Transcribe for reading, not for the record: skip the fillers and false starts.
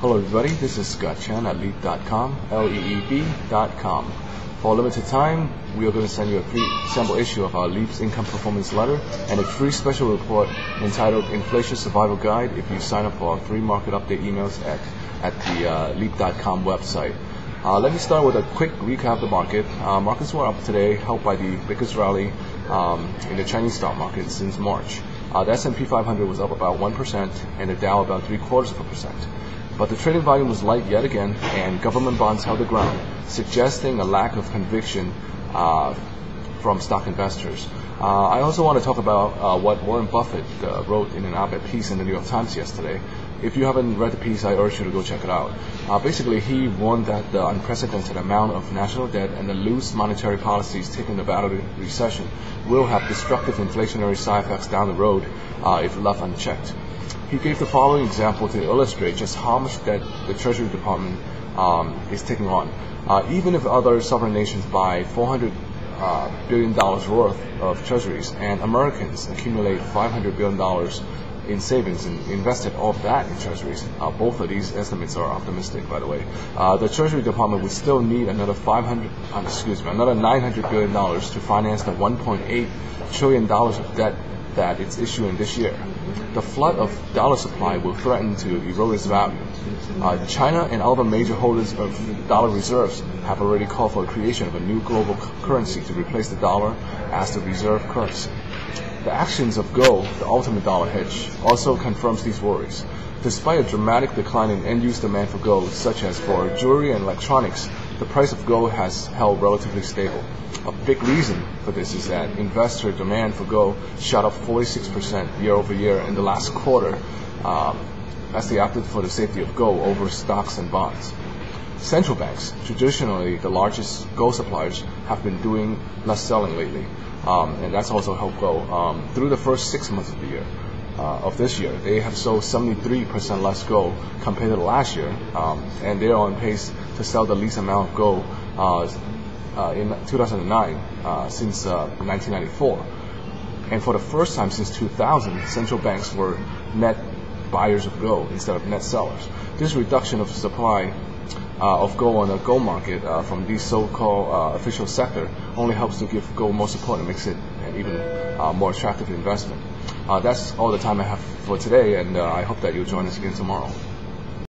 Hello everybody, this is Scott Chan at Leeb.com, Leeb.com. For a limited time, we are going to send you a free sample issue of our Leeb's Income Performance Letter and a free special report entitled Inflation Survival Guide if you sign up for our free market update emails at the Leeb.com website. Let me start with a quick recap of the market. Markets were up today, helped by the biggest rally in the Chinese stock market since March. The S&P 500 was up about 1% and the Dow about 0.75%. But the trading volume was light yet again, and government bonds held the ground, suggesting a lack of conviction from stock investors. I also want to talk about what Warren Buffett wrote in an op-ed piece in the New York Times yesterday. If you haven't read the piece, I urge you to go check it out. Basically, he warned that the unprecedented amount of national debt and the loose monetary policies taken to battle the recession will have destructive inflationary side effects down the road if left unchecked. He gave the following example to illustrate just how much debt the Treasury Department is taking on. Even if other sovereign nations buy $400 billion worth of treasuries and Americans accumulate $500 billion in savings and invested all of that in treasuries, both of these estimates are optimistic, by the way, the Treasury Department would still need another $900 billion to finance the $1.8 trillion of debt that it's issuing this year. The flood of dollar supply will threaten to erode its value. China and other major holders of dollar reserves have already called for the creation of a new global currency to replace the dollar as the reserve currency. The actions of gold, the ultimate dollar hedge, also confirms these worries. Despite a dramatic decline in end-use demand for gold, such as for jewelry and electronics, the price of gold has held relatively stable. A big reason for this is that investor demand for gold shot up 46% year over year in the last quarter as they opted for the safety of gold over stocks and bonds. Central banks, traditionally the largest gold suppliers, have been doing less selling lately, and that's also helped gold. Through the first 6 months of the year, of this year, they have sold 73% less gold compared to last year, and they're on pace to sell the least amount of gold in 2009 since 1994. And for the first time since 2000, central banks were net buyers of gold instead of net sellers. This reduction of supply of gold on the gold market from these so-called official sector only helps to give gold more support and makes it an even more attractive investment. That's all the time I have for today, and I hope that you'll join us again tomorrow.